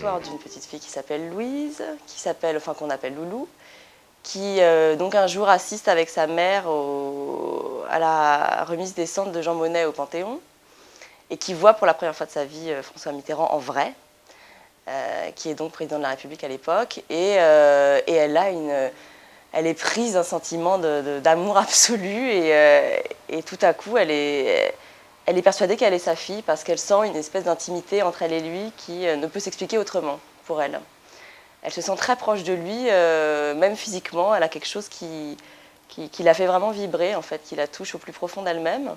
l'histoire d'une petite fille qui s'appelle Louise, qu'on appelle Loulou, qui donc un jour assiste avec sa mère à la remise des cendres de Jean Monnet au Panthéon et qui voit pour la première fois de sa vie François Mitterrand en vrai, qui est donc président de la République à l'époque, et elle est prise d'un sentiment d'amour absolu et tout à coup elle est persuadée qu'elle est sa fille parce qu'elle sent une espèce d'intimité entre elle et lui qui ne peut s'expliquer autrement pour elle. Elle se sent très proche de lui, même physiquement. Elle a quelque chose qui la fait vraiment vibrer, en fait, qui la touche au plus profond d'elle-même.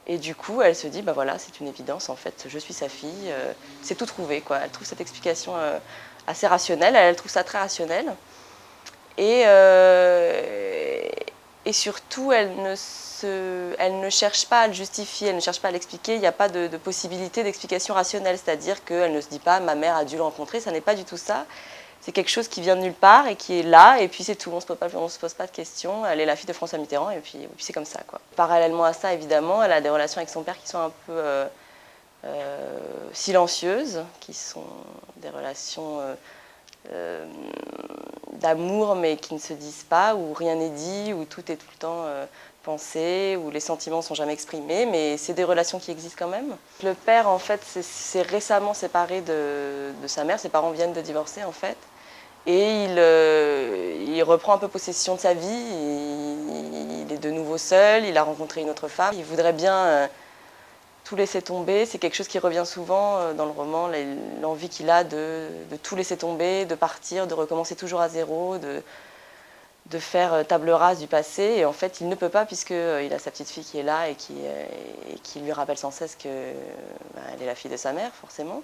Et du coup, elle se dit, bah voilà, c'est une évidence, en fait, je suis sa fille, c'est tout trouvé, quoi. Elle trouve cette explication assez rationnelle, elle trouve ça très rationnel. Et surtout, elle ne cherche pas à le justifier, elle ne cherche pas à l'expliquer, il n'y a pas de possibilité d'explication rationnelle, c'est-à-dire qu'elle ne se dit pas « ma mère a dû le rencontrer », ça n'est pas du tout ça. C'est quelque chose qui vient de nulle part et qui est là, et puis c'est tout, on ne se pose pas de questions, elle est la fille de François Mitterrand, et puis c'est comme ça, quoi. Parallèlement à ça, évidemment, elle a des relations avec son père qui sont un peu silencieuses, qui sont des relations d'amour mais qui ne se disent pas, où rien n'est dit, où tout est tout le temps pensé, où les sentiments ne sont jamais exprimés, mais c'est des relations qui existent quand même. Le père, en fait, s'est récemment séparé de sa mère, ses parents viennent de divorcer, en fait, et il reprend un peu possession de sa vie, il est de nouveau seul, il a rencontré une autre femme, il voudrait bien tout laisser tomber, c'est quelque chose qui revient souvent dans le roman, l'envie qu'il a de tout laisser tomber, de partir, de recommencer toujours à zéro, de faire table rase du passé. Et en fait, il ne peut pas puisqu'il a sa petite fille qui est là et qui lui rappelle sans cesse qu'elle est la fille de sa mère, forcément.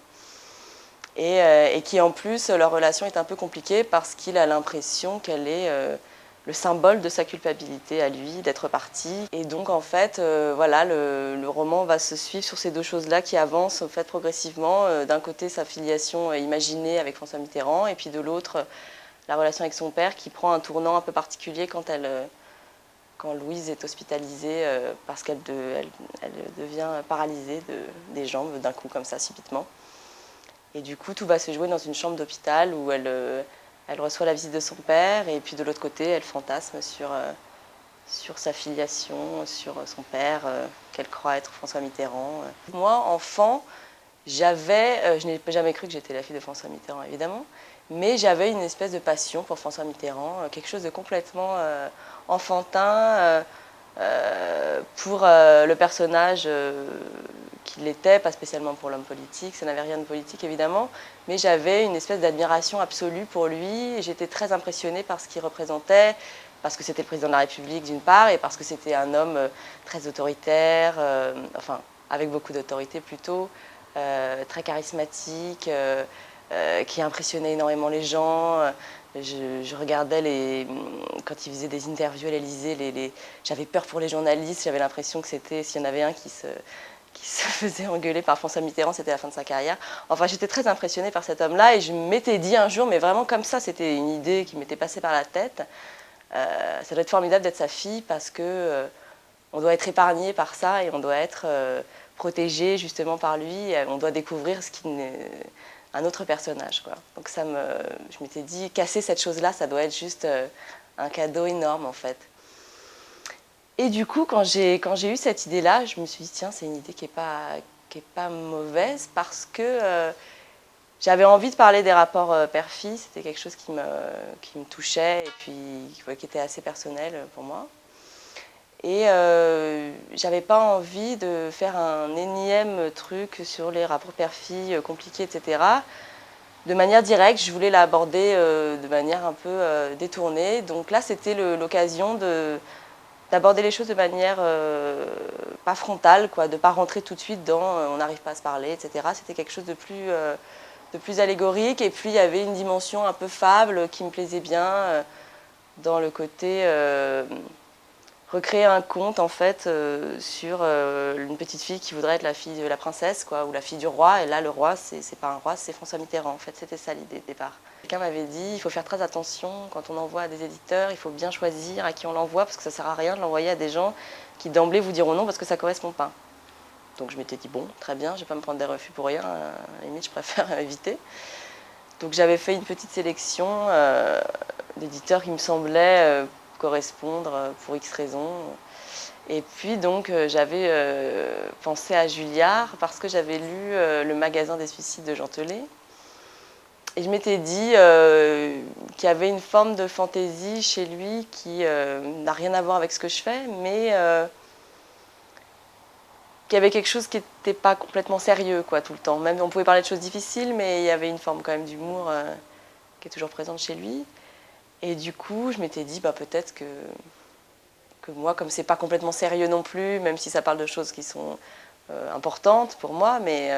Et qui, en plus, leur relation est un peu compliquée parce qu'il a l'impression qu'elle est le symbole de sa culpabilité à lui, d'être parti. Et donc, en fait, voilà, le roman va se suivre sur ces deux choses-là qui avancent, en fait, progressivement. D'un côté, sa filiation imaginée avec François Mitterrand, et puis de l'autre, la relation avec son père qui prend un tournant un peu particulier quand Louise est hospitalisée parce qu'elle devient paralysée des jambes d'un coup, comme ça, subitement. Et du coup, tout va se jouer dans une chambre d'hôpital où elle reçoit la visite de son père, et puis de l'autre côté, elle fantasme sur sa filiation, sur son père, qu'elle croit être François Mitterrand. Moi, enfant, je n'ai jamais cru que j'étais la fille de François Mitterrand, évidemment, mais j'avais une espèce de passion pour François Mitterrand, quelque chose de complètement enfantin pour le personnage qu'il était, pas spécialement pour l'homme politique, ça n'avait rien de politique évidemment, mais j'avais une espèce d'admiration absolue pour lui, j'étais très impressionnée par ce qu'il représentait, parce que c'était le président de la République d'une part, et parce que c'était un homme très autoritaire, enfin avec beaucoup d'autorité plutôt, très charismatique, qui impressionnait énormément les gens. Je regardais quand il faisait des interviews à l'Élysée, j'avais peur pour les journalistes, j'avais l'impression que c'était, s'il y en avait un qui se faisait engueuler par François Mitterrand, c'était la fin de sa carrière. Enfin, j'étais très impressionnée par cet homme-là et je m'étais dit un jour, mais vraiment comme ça, c'était une idée qui m'était passée par la tête, ça doit être formidable d'être sa fille parce que on doit être épargné par ça et on doit être protégé justement par lui, et on doit découvrir un autre personnage, quoi. Donc je m'étais dit, casser cette chose-là, ça doit être juste un cadeau énorme en fait. Et du coup, quand j'ai eu cette idée-là, je me suis dit, tiens, c'est une idée qui est pas mauvaise parce que j'avais envie de parler des rapports père-fille, c'était quelque chose qui me touchait et puis qui était assez personnel pour moi. Et j'avais pas envie de faire un énième truc sur les rapports père-fille compliqués, etc. De manière directe, je voulais l'aborder de manière un peu détournée. Donc là, c'était l'occasion d'aborder les choses de manière pas frontale, quoi, de ne pas rentrer tout de suite dans on n'arrive pas à se parler, etc. C'était quelque chose de plus allégorique. Et puis, il y avait une dimension un peu fable qui me plaisait bien dans le côté recréer un conte en fait sur une petite fille qui voudrait être la fille de la princesse, quoi, ou la fille du roi, et là le roi c'est pas un roi, c'est François Mitterrand en fait, c'était ça l'idée de départ. Quelqu'un m'avait dit il faut faire très attention quand on envoie à des éditeurs, il faut bien choisir à qui on l'envoie parce que ça sert à rien de l'envoyer à des gens qui d'emblée vous diront non parce que ça correspond pas. Donc je m'étais dit bon, très bien, je vais pas me prendre des refus pour rien, à la limite je préfère éviter. Donc j'avais fait une petite sélection d'éditeurs qui me semblaient correspondre pour X raisons. Et puis donc j'avais pensé à Julliard parce que j'avais lu Le magasin des suicides de Jean Telet. Et je m'étais dit qu'il y avait une forme de fantaisie chez lui qui n'a rien à voir avec ce que je fais, mais qu'il y avait quelque chose qui n'était pas complètement sérieux quoi, tout le temps. Même on pouvait parler de choses difficiles, mais il y avait une forme quand même d'humour qui est toujours présente chez lui. Et du coup, je m'étais dit peut-être que moi, comme c'est pas complètement sérieux non plus, même si ça parle de choses qui sont importantes pour moi, mais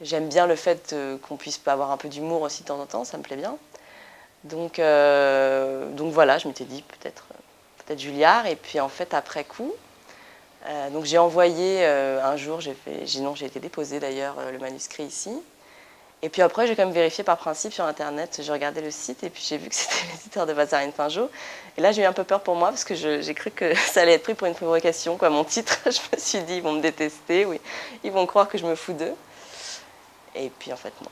j'aime bien le fait qu'on puisse avoir un peu d'humour aussi de temps en temps, ça me plaît bien. Donc voilà, je m'étais dit peut-être Julliard. Et puis en fait, après coup, donc j'ai envoyé un jour, j'ai été déposé d'ailleurs le manuscrit ici. Et puis après, j'ai quand même vérifié par principe sur Internet, j'ai regardé le site et puis j'ai vu que c'était l'éditeur de Mazarine Pinjot. Et là, j'ai eu un peu peur pour moi parce que j'ai cru que ça allait être pris pour une provocation, quoi, mon titre. Je me suis dit, ils vont me détester, oui, ils vont croire que je me fous d'eux. Et puis en fait, non.